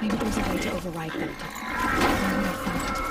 Maybe there's a way to override them. When would I find it?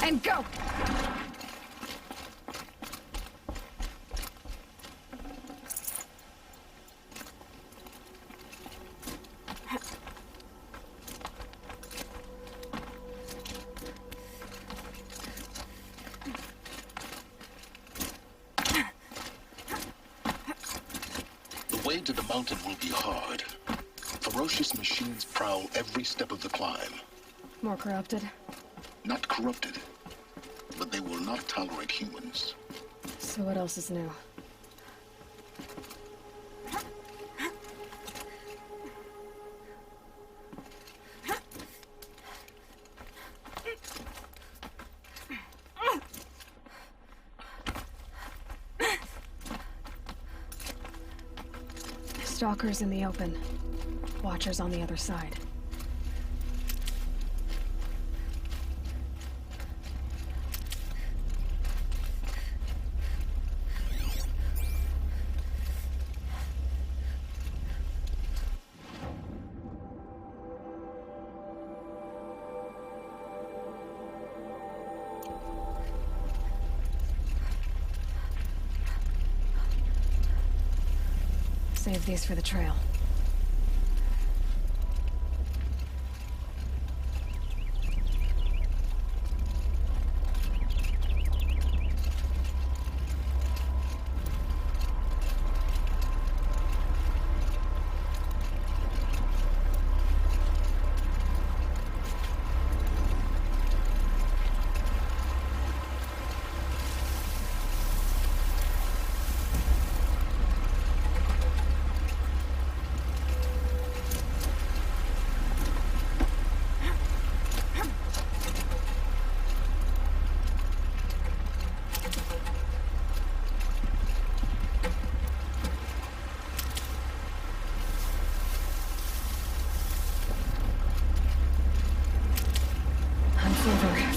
And go! The way to the mountain will be hard. Ferocious machines prowl every step of the climb. More corrupted? Not corrupted, but they will not tolerate humans. So what else is new? Stalkers in the open. Watchers on the other side. Save these for the trail.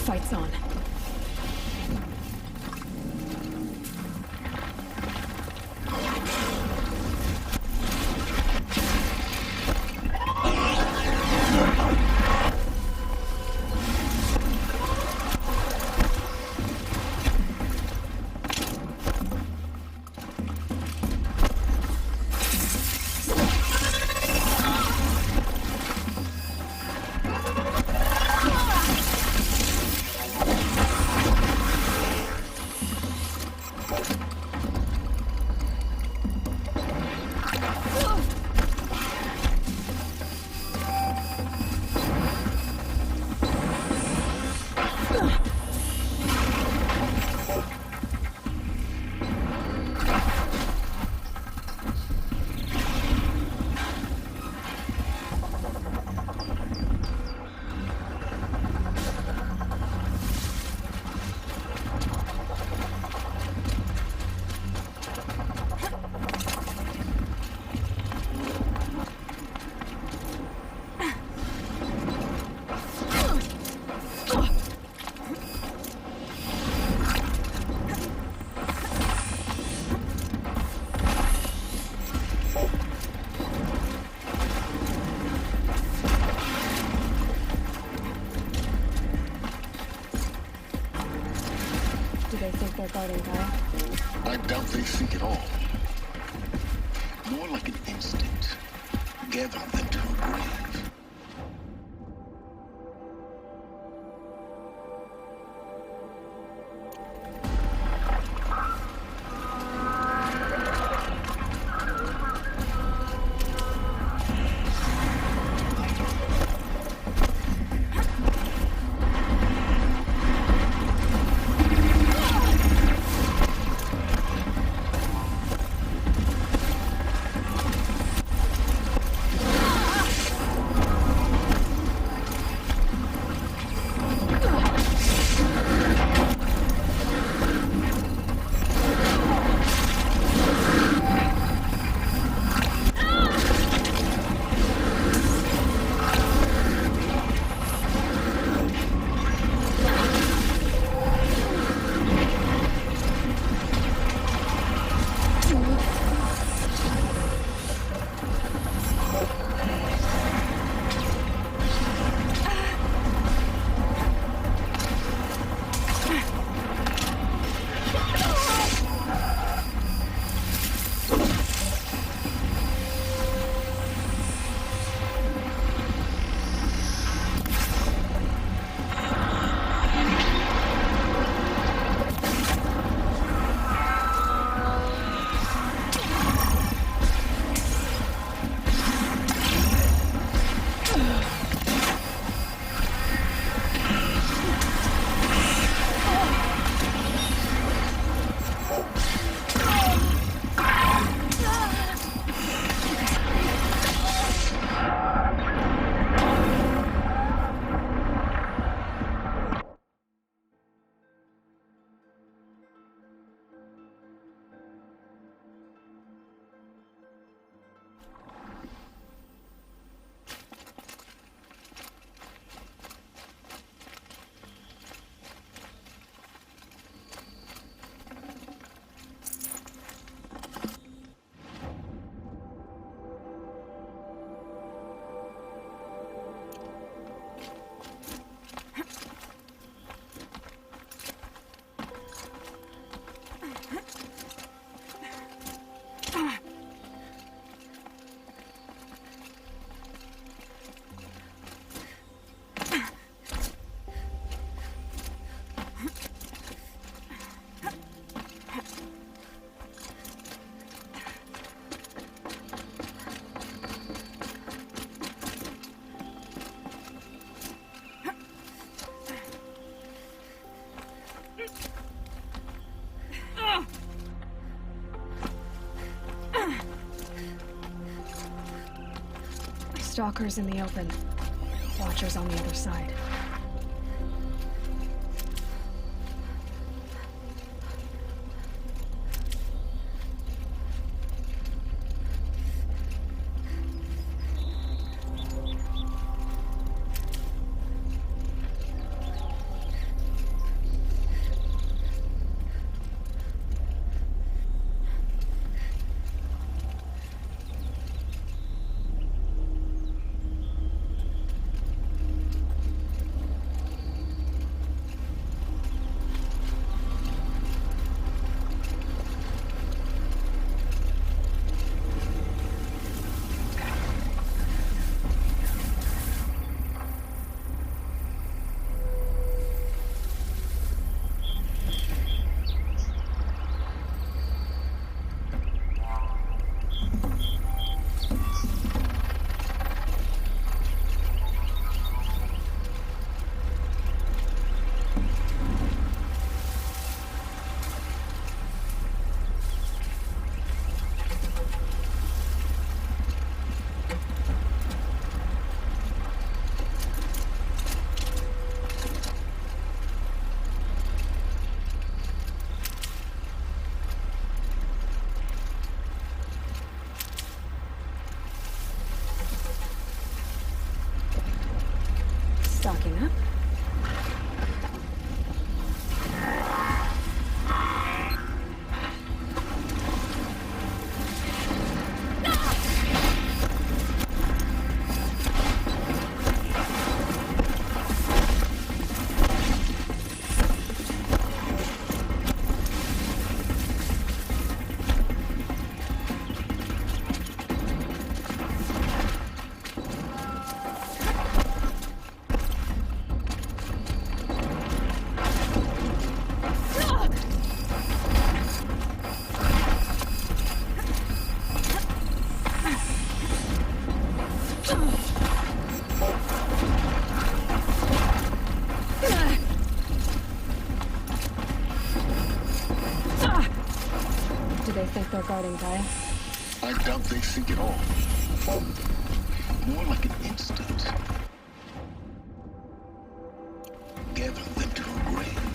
Fight's on. they think they're guarding Gaia? I doubt they think at all. More like an instinct, gathering them to her grave. Stalkers in the open. Watchers on the other side. think they're guarding Gaia? I doubt they seek it all. More like an instinct. Gather them to her grave.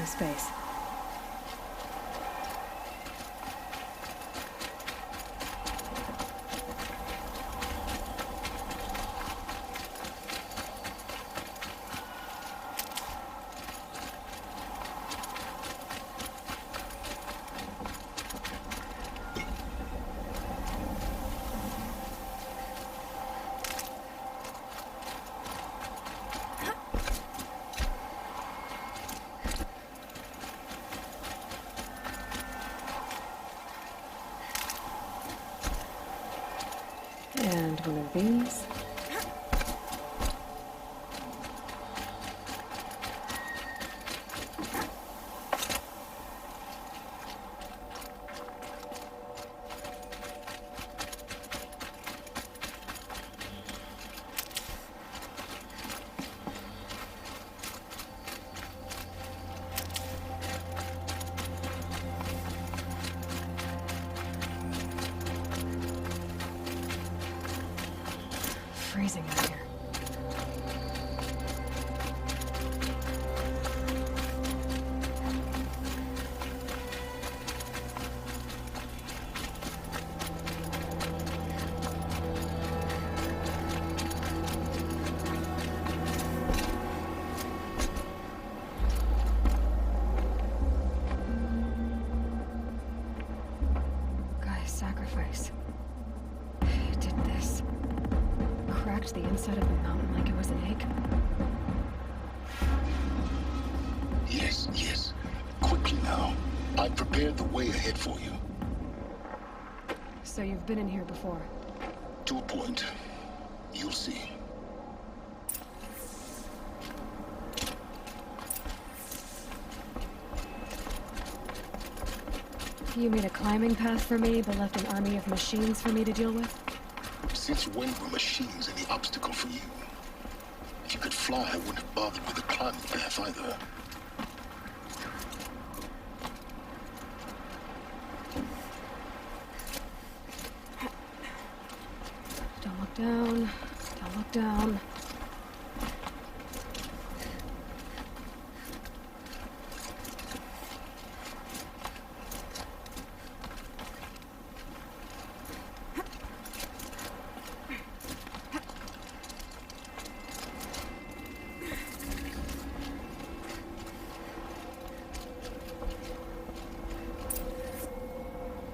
this space. And one of these. Freezing in here. Guy's sacrifice. It did this. Cracked the inside of the mountain like it was an egg. Yes, yes. Quickly now. I've prepared the way ahead for you. So you've been in here before. To a point. You'll see. You made a climbing path for me, but left an army of machines for me to deal with? Since when were machines any obstacle for you? If you could fly, I wouldn't have bothered with the climbing path either. Don't look down. Don't look down.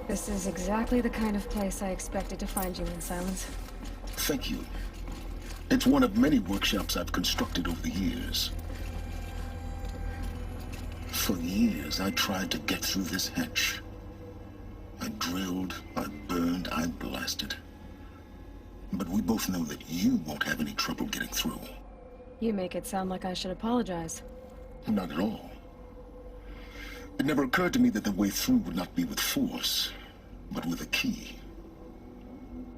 This is exactly the kind of place I expected to find you in, Silence. Thank you. It's one of many workshops I've constructed over the years. For years, I tried to get through this hatch. I drilled, I burned, I blasted. But we both know that you won't have any trouble getting through. You make it sound like I should apologize. Not at all. It never occurred to me that the way through would not be with force, but with a key.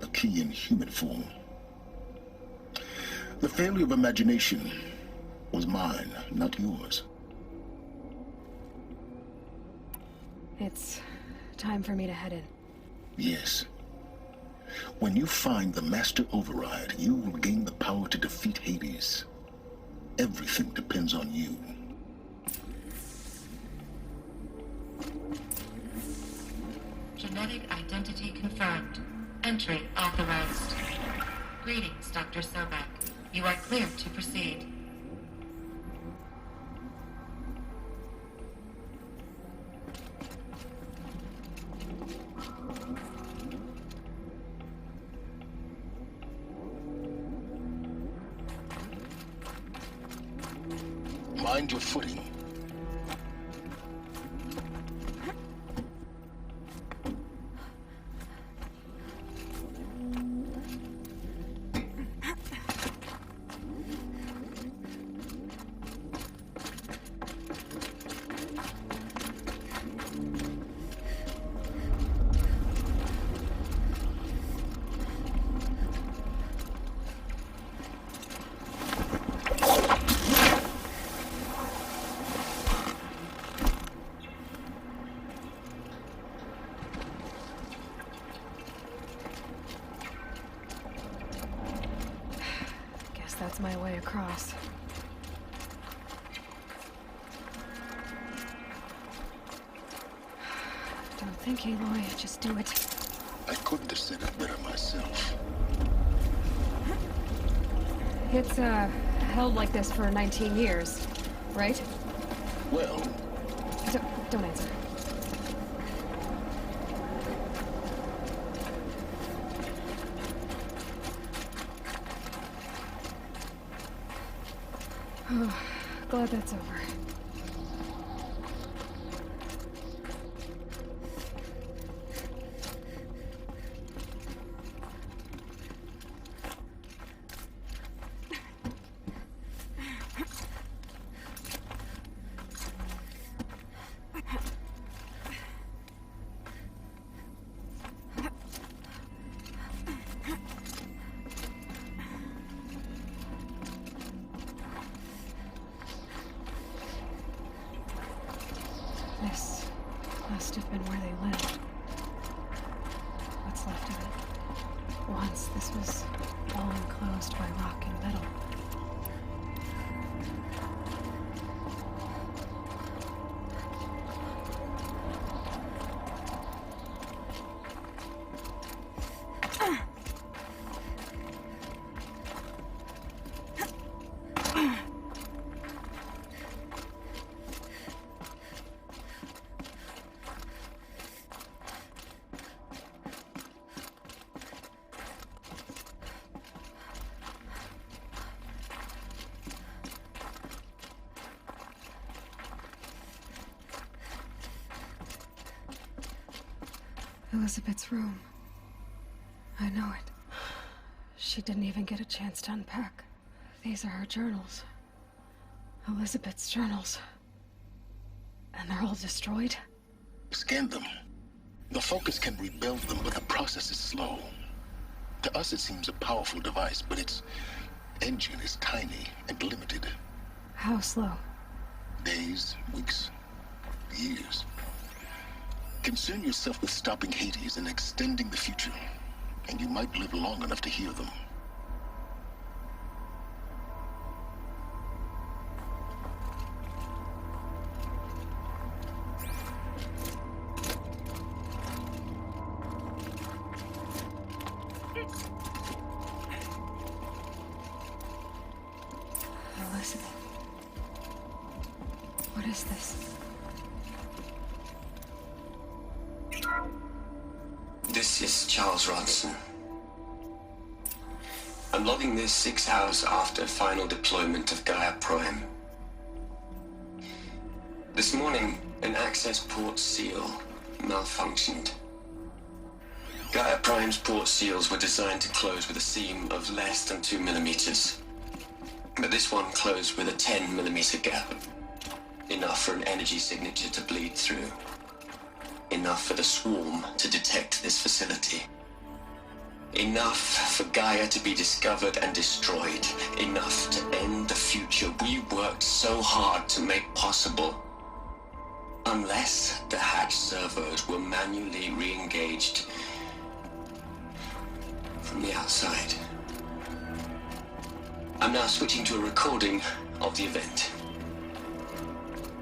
A key in human form. The failure of imagination was mine, not yours. It's time for me to head in. Yes. When you find the Master Override, you will gain the power to defeat Hades. Everything depends on you. Genetic identity confirmed. Entry authorized. Greetings, Dr. Sobek. You are clear to proceed. Mind your footing. That's my way across. Don't think, Aloy. Just do it. I couldn't have said it better myself. It's, held like this for 19 years, right? Well, Don't answer. Oh, glad that's over. This must have been where they lived. What's left of it. Once this was all enclosed by rock and metal. Elizabeth's room. I know it. She didn't even get a chance to unpack. These are her journals. Elizabeth's journals. And they're all destroyed? scan them. The Focus can rebuild them, but the process is slow. To us, it seems a powerful device, but its engine is tiny and limited. How slow? Days, weeks, years. Concern yourself with stopping Hades and extending the future, and you might live long enough to hear them. Elizabeth. What is this? This is Charles Ronson. I'm logging this 6 hours after final deployment of Gaia Prime. This morning, an access port seal malfunctioned. Gaia Prime's port seals were designed to close with a seam of less than 2 millimeters. But this one closed with a 10 millimeter gap. Enough for an energy signature to bleed through. Enough for the swarm to detect this facility. Enough for Gaia to be discovered and destroyed. Enough to end the future we worked so hard to make possible. Unless the hatch servos were manually re-engaged from the outside. I'm now switching to a recording of the event.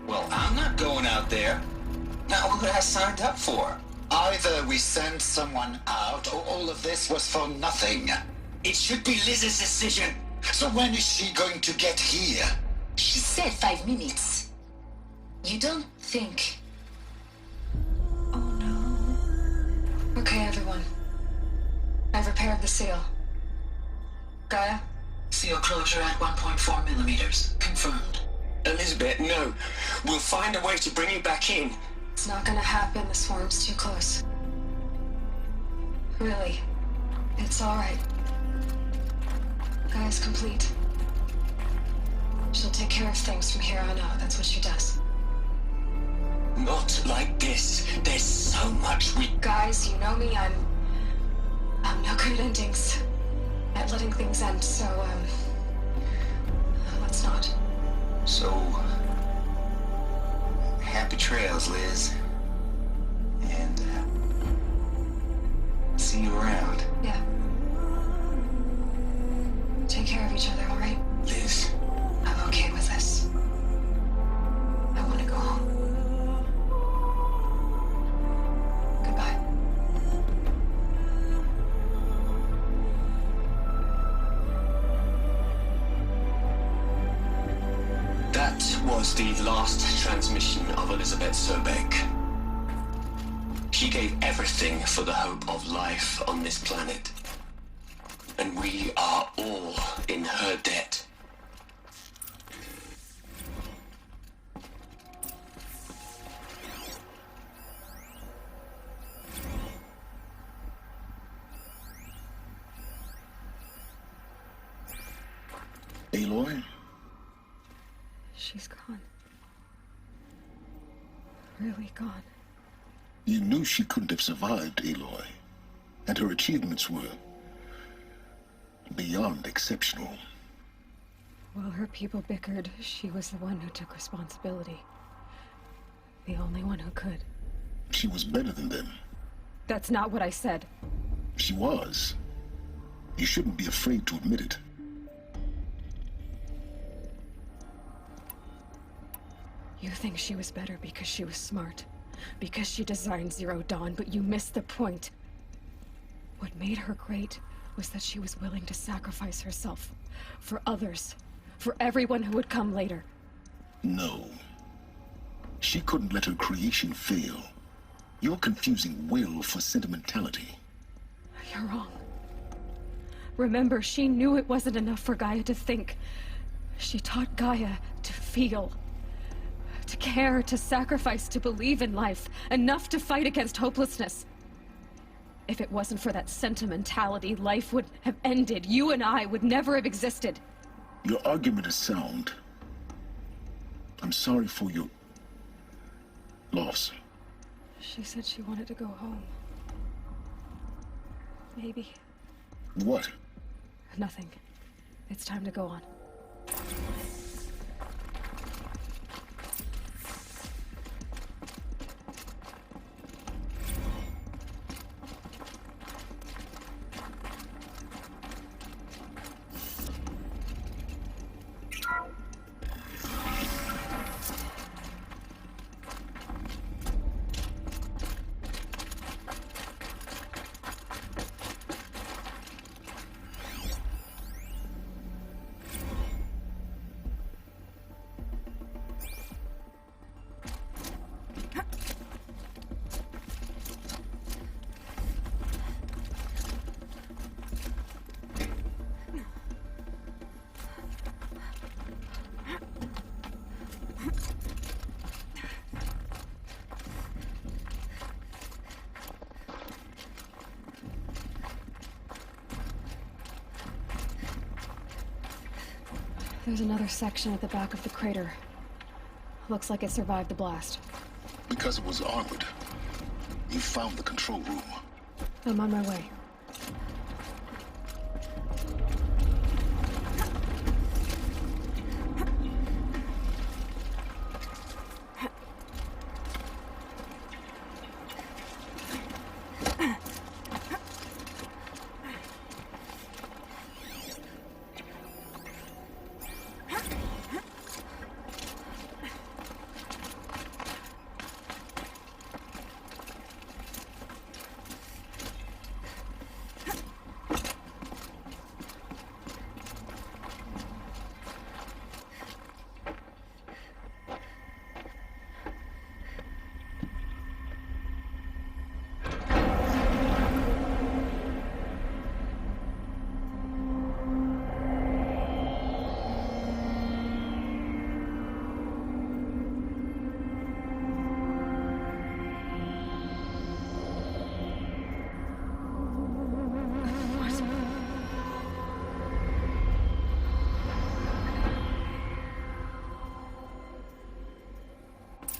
Well, I'm not going out there. Now, who I signed up for? Either we send someone out, or all of this was for nothing. It should be Liz's decision. So when is she going to get here? She said 5 minutes. You don't think... Oh no. Okay, everyone. I've repaired the seal. Gaia? Seal closure at 1.4 millimeters. Confirmed. Elizabeth, no. We'll find a way to bring you back in. It's not gonna happen. The swarm's too close. Really. It's alright. Gaia's complete. She'll take care of things from here on out. That's what she does. Not like this. There's so much we... Guys, you know me. I'm no good at endings. At letting things end, so, let's not. So... happy trails, Liz. And, see you around. Yeah. Take care of each other, alright? Liz, I'm okay with this. I want to go home. was the last transmission of Elizabeth Sobek. She gave everything for the hope of life on this planet. And we are all in her debt. Aloy? She's gone. Really gone. You knew she couldn't have survived, Aloy. And her achievements were beyond exceptional. While her people bickered, she was the one who took responsibility. The only one who could. She was better than them. That's not what I said. She was. You shouldn't be afraid to admit it. You think she was better because she was smart, because she designed Zero Dawn, but you missed the point. What made her great was that she was willing to sacrifice herself for others, for everyone who would come later. No. She couldn't let her creation fail. You're confusing will for sentimentality. You're wrong. Remember, she knew it wasn't enough for Gaia to think. She taught Gaia to feel. To care, to sacrifice, to believe in life, enough to fight against hopelessness. If it wasn't for that sentimentality, life would have ended. You and I would never have existed. Your argument is sound. I'm sorry for your loss. She said she wanted to go home. Maybe. What? Nothing. It's time to go on. There's another section at the back of the crater. Looks like it survived the blast. Because it was armored. You found the control room. I'm on my way.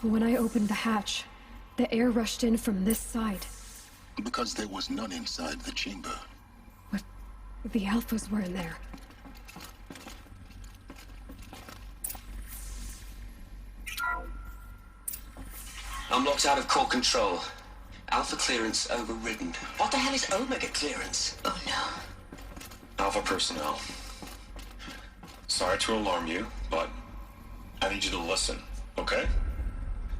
When I opened the hatch, the air rushed in from this side. Because there was none inside the chamber. But the Alphas were in there. I'm locked out of core control. Alpha clearance overridden. What the hell is Omega clearance? Oh no. Alpha personnel. Sorry to alarm you, but I need you to listen, okay?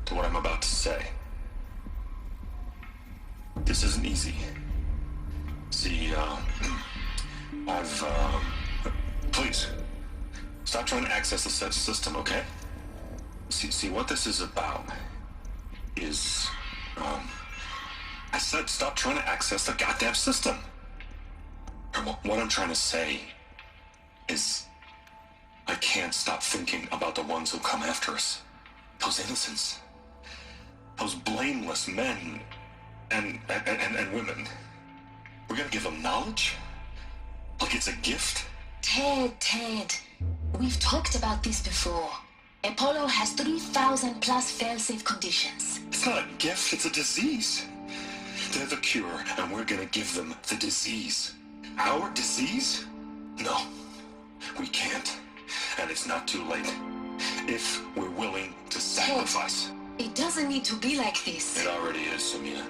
To what I'm about to say. This isn't easy. See, please, stop trying to access the system, okay? See, what this is about is, I said stop trying to access the goddamn system. And what I'm trying to say is, I can't stop thinking about the ones who come after us. Those innocents. Those blameless men and women. We're gonna give them knowledge? Like it's a gift? Ted. We've talked about this before. Apollo has 3,000 plus fail-safe conditions. It's not a gift, it's a disease. They're the cure, and we're gonna give them the disease. Our disease? No, we can't. And it's not too late. If we're willing to sacrifice. It doesn't need to be like this. It already is, Samina.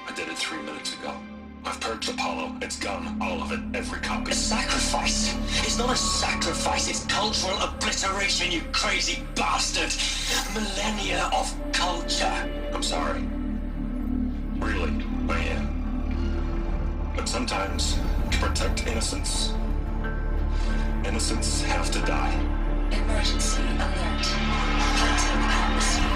I did it 3 minutes ago. I've purged Apollo. It's gone. All of it. Every copy. A sacrifice? It's not a sacrifice, it's cultural obliteration, you crazy bastard! Millennia of culture! I'm sorry. Really, I am. But sometimes, to protect innocence, innocents have to die. Emergency alert. Hunting atmosphere.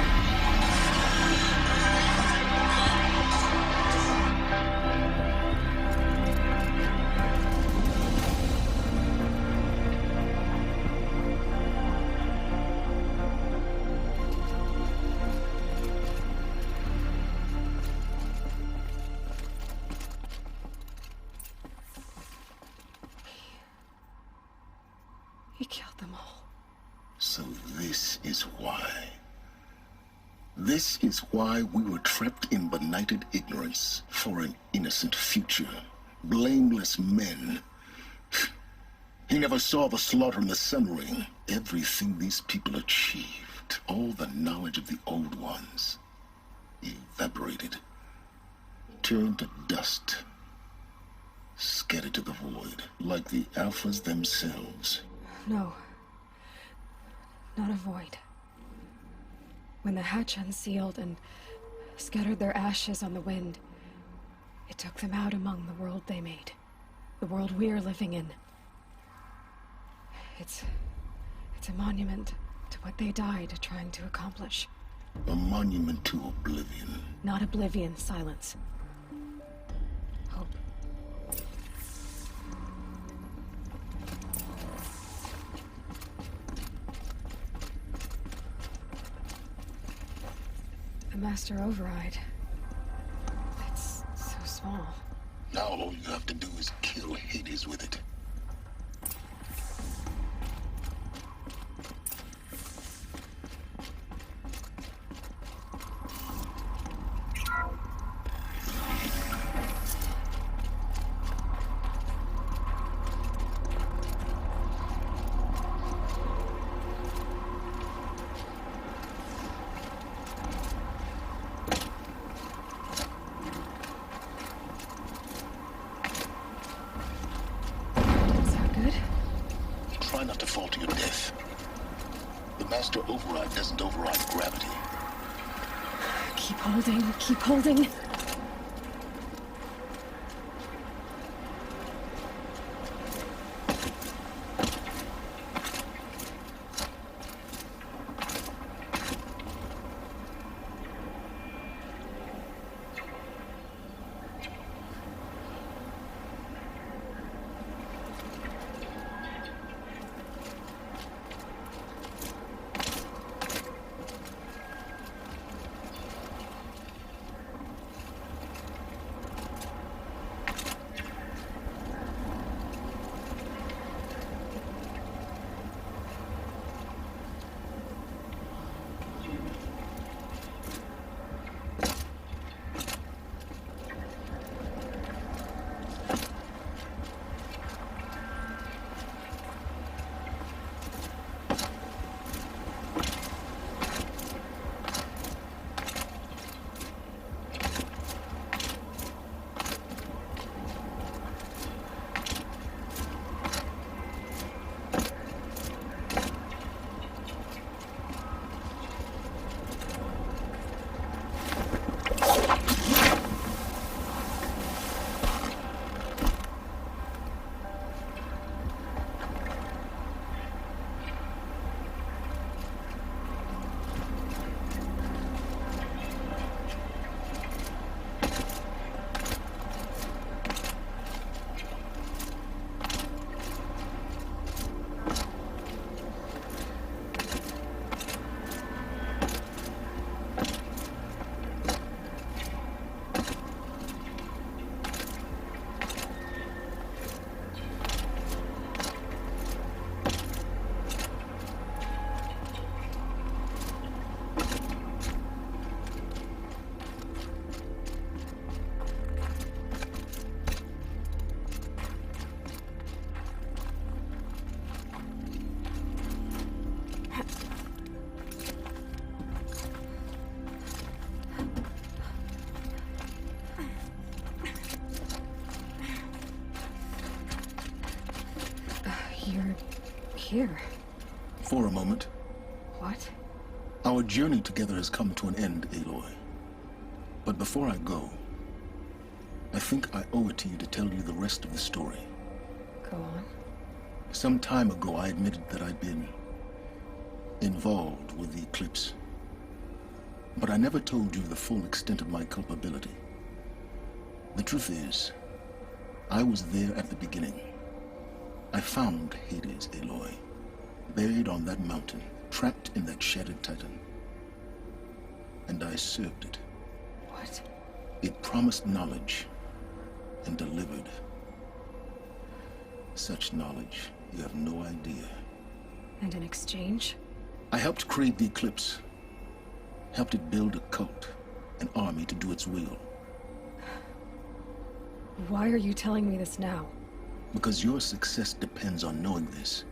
He killed them all. So this is why. This is why we were trapped in benighted ignorance for an innocent future. Blameless men. He never saw the slaughter in the Sun Ring. Everything these people achieved, all the knowledge of the old ones, evaporated, turned to dust, scattered to the void, like the Alphas themselves. No. Not a void. When the hatch unsealed and scattered their ashes on the wind, it took them out among the world they made. The world we're living in. It's a monument to what they died trying to accomplish. A monument to oblivion. Not oblivion, silence. Hope. The Master Override. It's so small. Now all you have to do is kill Hades with it. Try not to fall to your death. The Master Override doesn't override gravity. Keep holding, keep holding. here? For a moment. What? Our journey together has come to an end, Aloy. But before I go, I think I owe it to you to tell you the rest of the story. Go on. Some time ago, I admitted that I'd been involved with the Eclipse. But I never told you the full extent of my culpability. The truth is, I was there at the beginning. I found Hades, Aloy, buried on that mountain, trapped in that shattered titan. And I served it. What? It promised knowledge and delivered. Such knowledge, you have no idea. And in exchange? I helped create the Eclipse. Helped it build a cult, an army to do its will. Why are you telling me this now? Because your success depends on knowing this.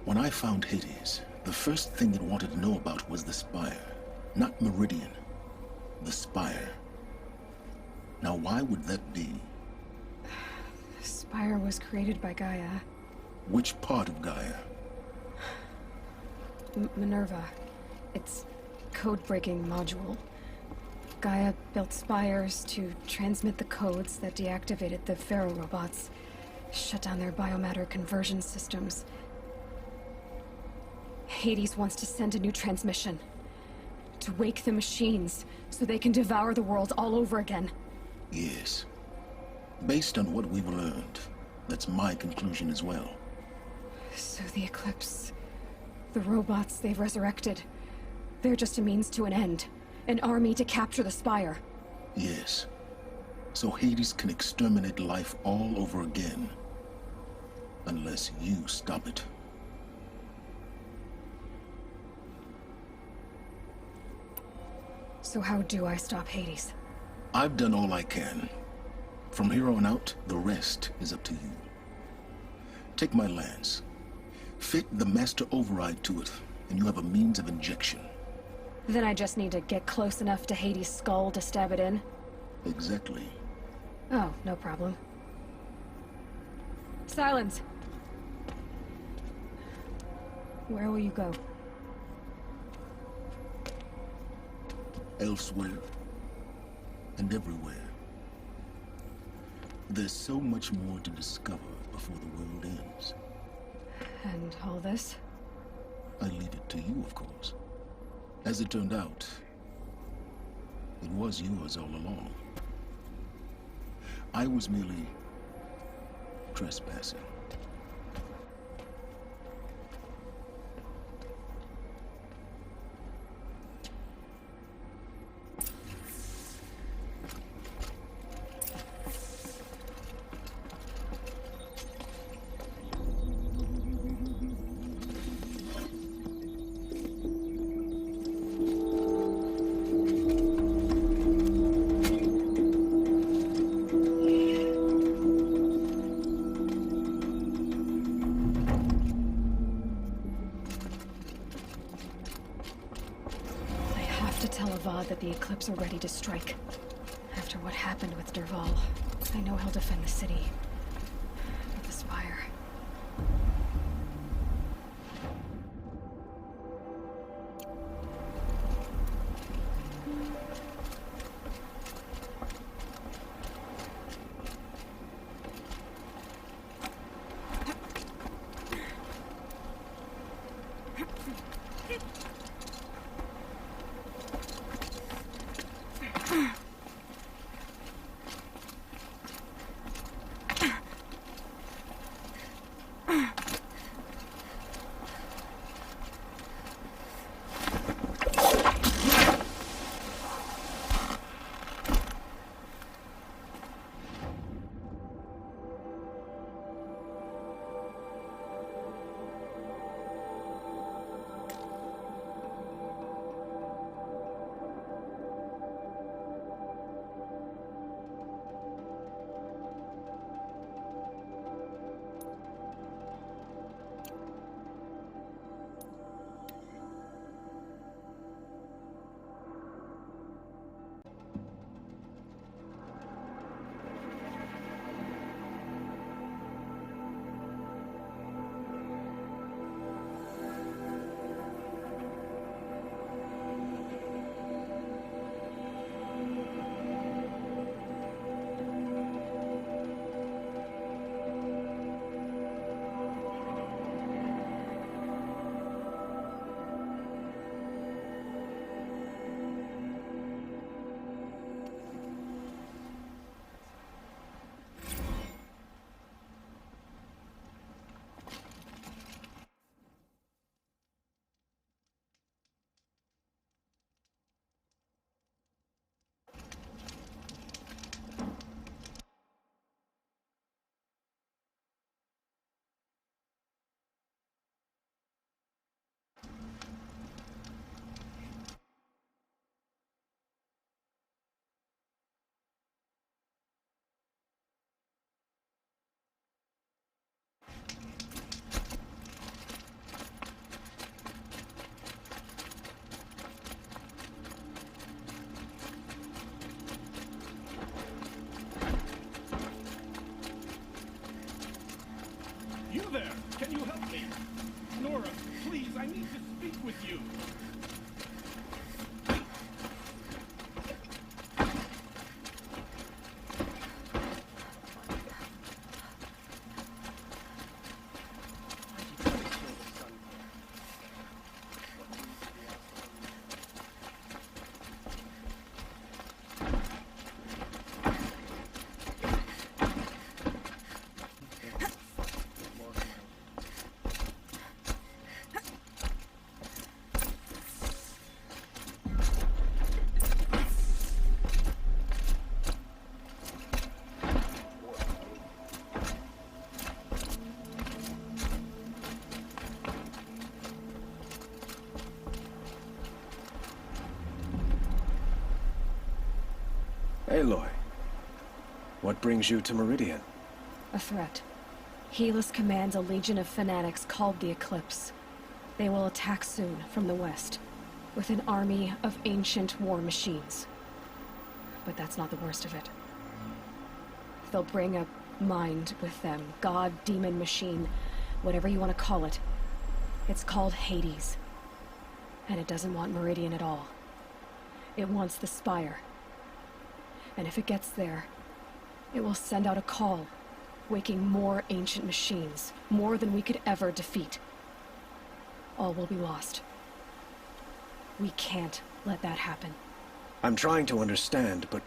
When I found Hades, the first thing it wanted to know about was the Spire. Not Meridian. The Spire. Now, why would that be? The Spire was created by Gaia. Which part of Gaia? Minerva. Its code-breaking module. Gaia built spires to transmit the codes that deactivated the Pharaoh robots, shut down their biomatter conversion systems. Hades wants to send a new transmission. To wake the machines, so they can devour the world all over again. Yes. Based on what we've learned, that's my conclusion as well. So the Eclipse... the robots they've resurrected... they're just a means to an end. An army to capture the Spire. Yes. So Hades can exterminate life all over again. Unless you stop it. So how do I stop Hades? I've done all I can. From here on out, the rest is up to you. Take my lance. Fit the master override to it, and you have a means of injection. Then I just need to get close enough to Hades' skull to stab it in? Exactly. Oh, no problem. Silence! Where will you go? Elsewhere. And everywhere. There's so much more to discover before the world ends. And all this? I leave it to you, of course. As it turned out, it was yours all along. I was merely trespassing. That the Eclipse are ready to strike. After what happened with Dervahl, I know he'll defend the city. But the Spire... with you? Aloy, what brings you to Meridian? A threat. Helis commands a legion of fanatics called the Eclipse. They will attack soon from the west, with an army of ancient war machines. But that's not the worst of it. They'll bring a mind with them, god, demon, machine, whatever you want to call it. It's called Hades. And it doesn't want Meridian at all. It wants the Spire. And if it gets there, it will send out a call, waking more ancient machines, more than we could ever defeat. All will be lost. We can't let that happen. I'm trying to understand, but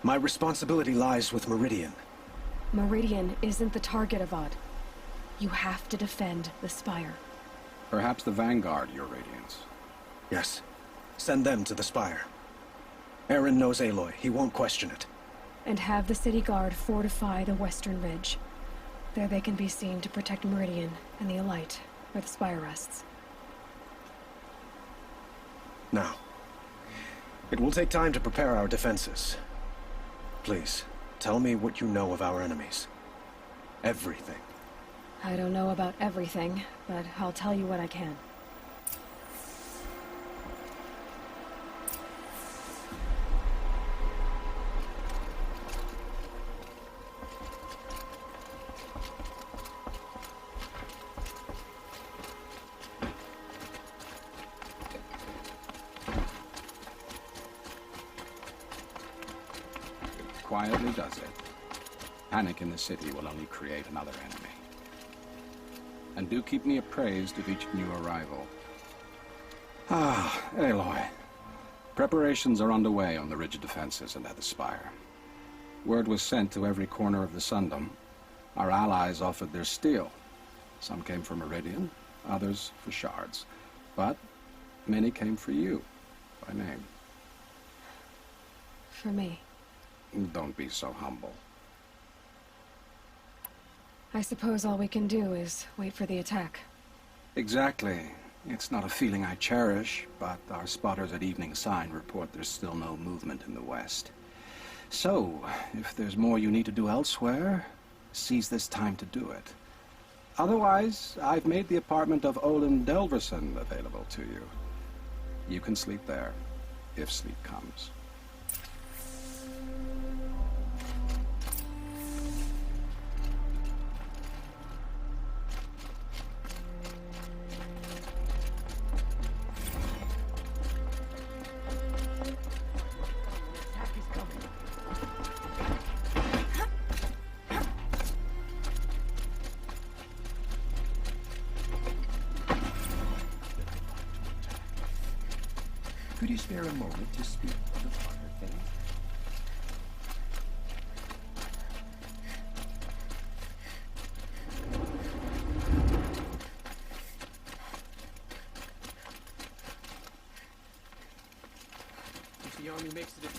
my responsibility lies with Meridian. Meridian isn't the target, Avad. You have to defend the Spire. Perhaps the Vanguard, Your Radiance. Yes. Send them to the Spire. Eren knows Aloy. He won't question it. And have the City Guard fortify the Western Ridge. There they can be seen to protect Meridian and the Elite, where the Spire rests. Now, it will take time to prepare our defenses. Please, tell me what you know of our enemies. Everything. I don't know about everything, but I'll tell you what I can. Quietly does it. Panic in the city will only create another enemy. And do keep me appraised of each new arrival. Ah, Aloy. Preparations are underway on the ridge defenses and at the Spire. Word was sent to every corner of the Sundom. Our allies offered their steel. Some came for Meridian, others for shards. But many came for you, by name. For me. Don't be so humble. I suppose all we can do is wait for the attack. Exactly. It's not a feeling I cherish, but our spotters at Evening Sign report there's still no movement in the west. So, if there's more you need to do elsewhere, seize this time to do it. Otherwise, I've made the apartment of Olin Delverson available to you. You can sleep there, if sleep comes. Could you spare a moment to speak of the Potter thing? If the army makes it...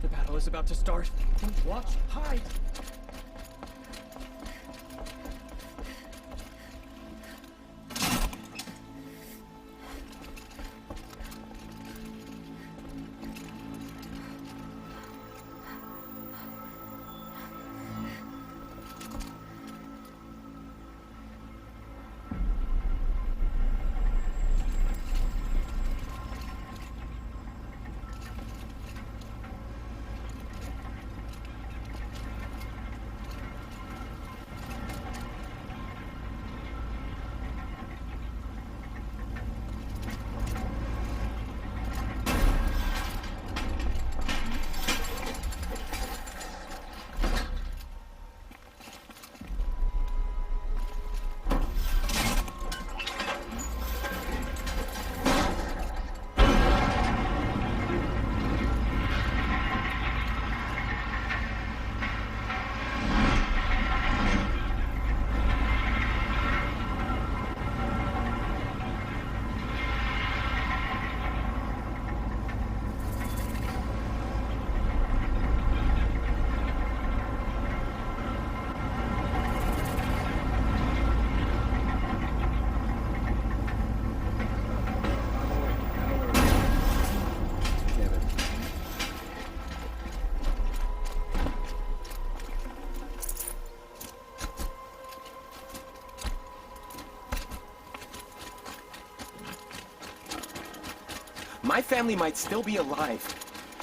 The battle is about to start. Don't watch, hide! My family might still be alive.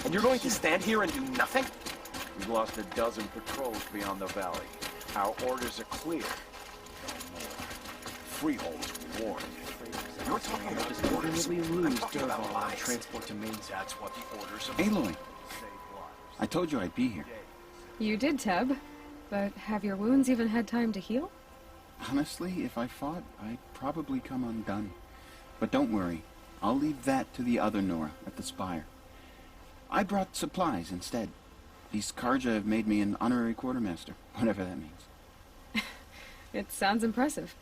And you're going to stand here and do nothing? We've lost a dozen patrols beyond the valley. Our orders are clear. Freeholders were warned. You're talking about Just orders. definitely I'm lose talking about Dervahl and lies. transport to Main. That's what the orders of Aloy, I told you I'd be here. You did, Teb. But have your wounds even had time to heal? Honestly, if I fought, I'd probably come undone. But don't worry. I'll leave that to the other Nora at the Spire. I brought supplies instead. These Karja have made me an honorary quartermaster, whatever that means. It sounds impressive.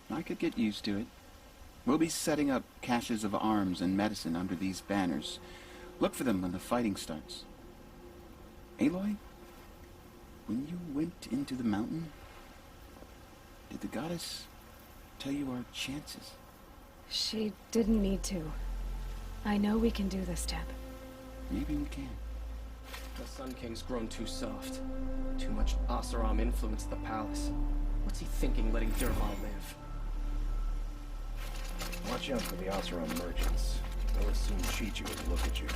I could get used to it. We'll be setting up caches of arms and medicine under these banners. Look for them when the fighting starts. Aloy, when you went into the mountain, did the goddess tell you our chances? She didn't need to. I know we can do this, Teb. Maybe we can. The Sun King's grown too soft. Too much Oseram influenced the palace. What's he thinking, letting Dervahl live? Watch out for the Oseram merchants. They'll as soon cheat you as look at you.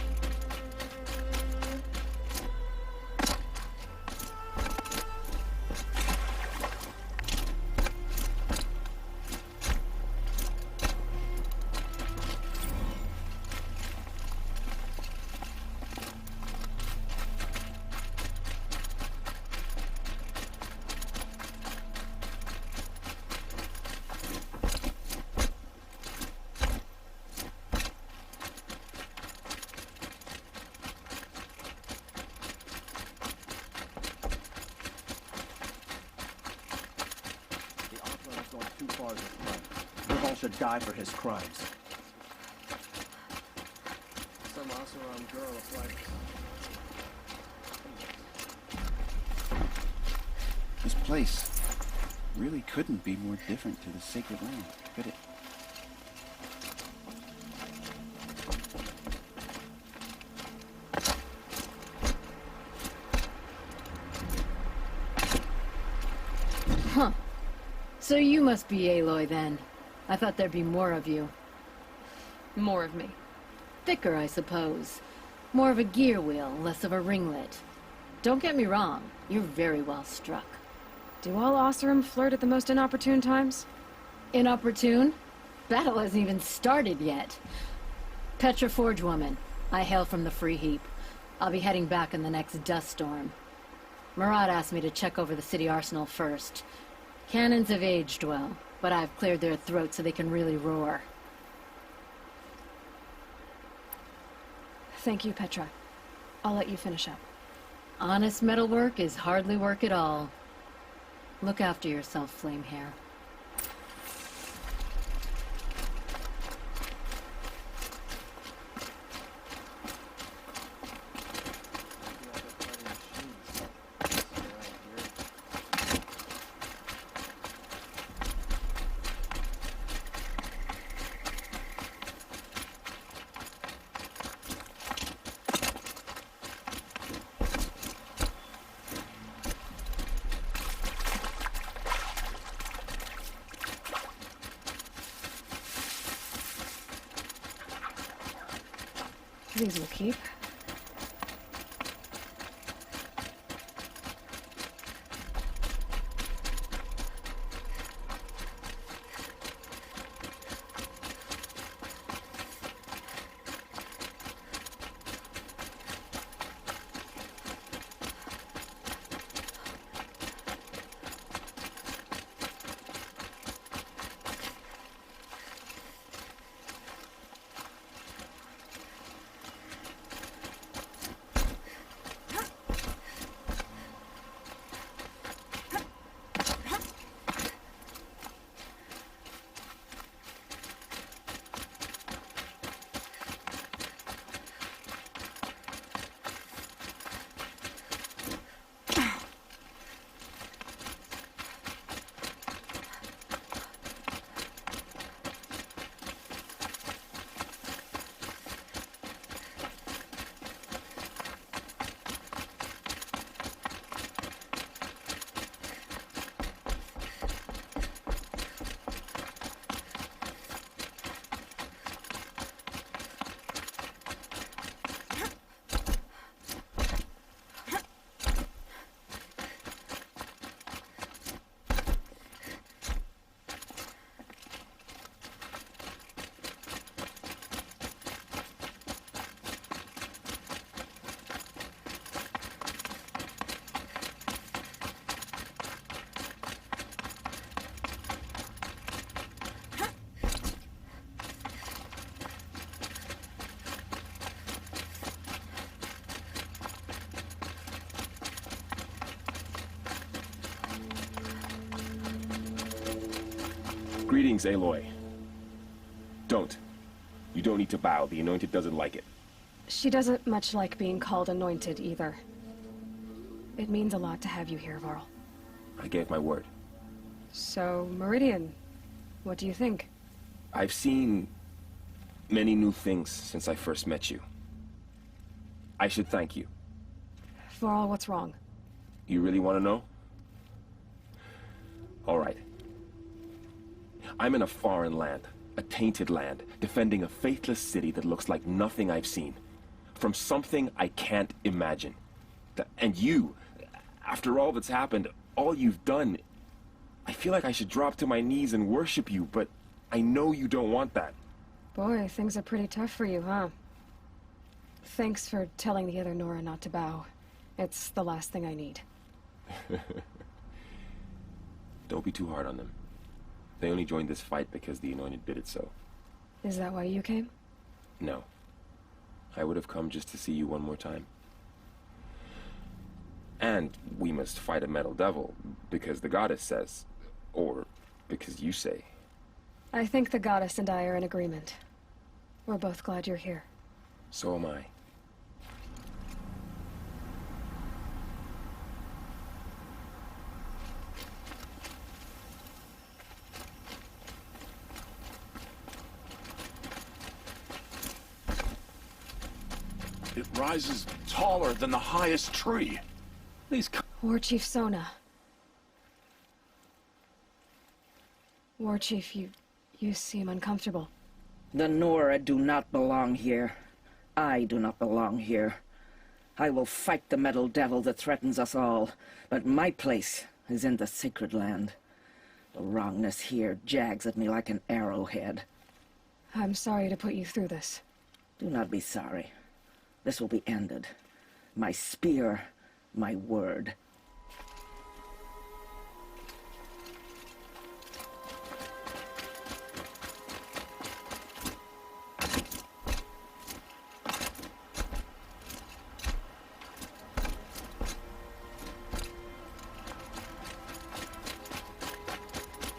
Too far this way. Dervahl should die for his crimes. Some Oseram girl applied. This place really couldn't be more different to the Sacred Land, could it? Huh. So you must be Aloy then. I thought there'd be more of you. More of me. Thicker, I suppose. More of a gear wheel, less of a ringlet. Don't get me wrong, you're very well struck. Do all Oseram flirt at the most inopportune times? Inopportune? Battle hasn't even started yet. Petra Forge Woman. I hail from the Free Heap. I'll be heading back in the next dust storm. Murad asked me to check over the city arsenal first. Cannons have aged well, but I've cleared their throats so they can really roar. Thank you, Petra. I'll let you finish up. Honest metalwork is hardly work at all. Look after yourself, Flamehair. These will keep. Greetings, Aloy. Don't. You don't need to bow. The Anointed doesn't like it. She doesn't much like being called Anointed, either. It means a lot to have you here, Varl. I gave my word. So, Meridian, what do you think? I've seen many new things since I first met you. I should thank you. Varl, what's wrong? You really want to know? All right. I'm in a foreign land, a tainted land, defending a faithless city that looks like nothing I've seen. From something I can't imagine. And you, after all that's happened, all you've done, I feel like I should drop to my knees and worship you, but I know you don't want that. Boy, things are pretty tough for you, huh? Thanks for telling the other Nora not to bow. It's the last thing I need. Don't be too hard on them. They only joined this fight because the Anointed bid it so. Is that why you came? No. I would have come just to see you one more time. And we must fight a metal devil, because the goddess says, or because you say. I think the goddess and I are in agreement. We're both glad you're here. So am I. It rises taller than the highest tree. These War Chief Sona. War Chief, you seem uncomfortable. The Nora do not belong here. I do not belong here. I will fight the metal devil that threatens us all, but my place is in the sacred land. The wrongness here jags at me like an arrowhead. I'm sorry to put you through this. Do not be sorry. This will be ended. My spear, my word.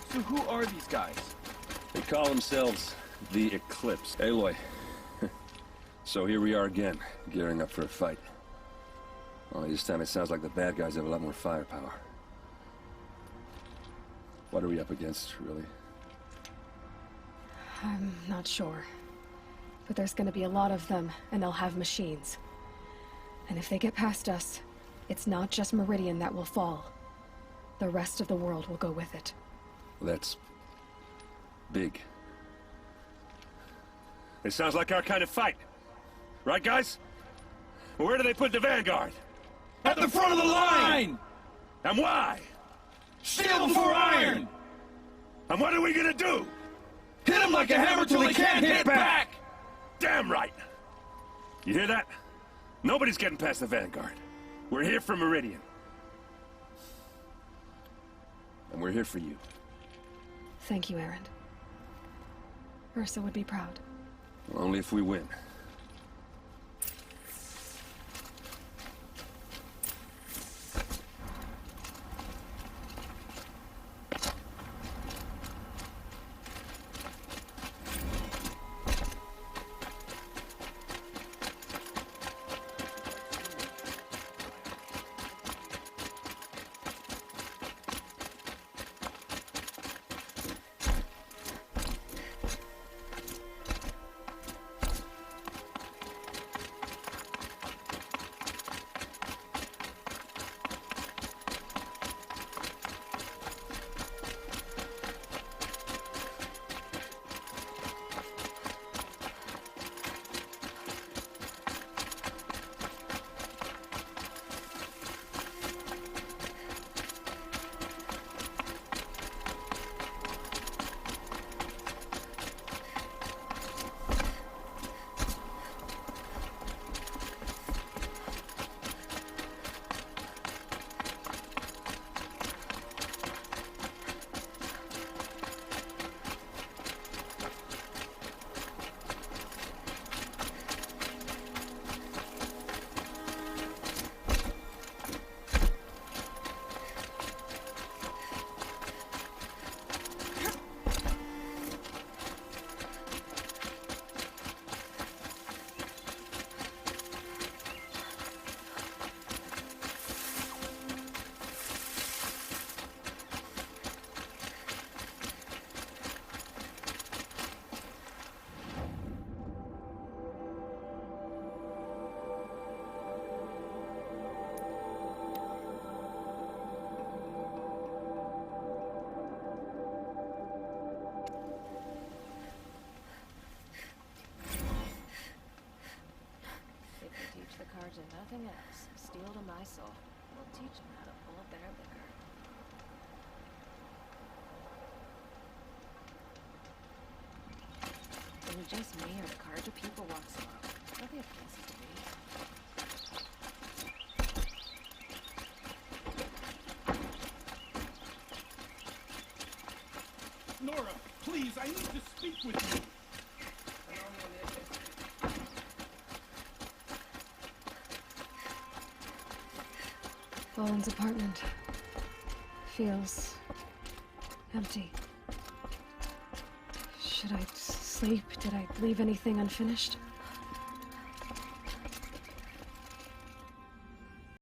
So who are these guys? They call themselves the Eclipse. Aloy. So here we are again, gearing up for a fight. Only this time it sounds like the bad guys have a lot more firepower. What are we up against, really? I'm not sure. But there's gonna be a lot of them, and they'll have machines. And if they get past us, it's not just Meridian that will fall. The rest of the world will go with it. Well, that's big. It sounds like our kind of fight. Right, guys? Well, where do they put the Vanguard? At the front of the line! And why? Steel before iron! And what are we gonna do? Hit him like a hammer till he can't hit back! Damn right! You hear that? Nobody's getting past the Vanguard. We're here for Meridian. And we're here for you. Thank you, Erend. Ursa would be proud. Only if we win. anything else, steel to my soul. We'll teach them how to pull up their liquor. Is it just me, or the Carja people walk slow? Don't they have places to be? Nora, please, I need to speak with you. Bowen's apartment feels empty. Should I sleep? Did I leave anything unfinished?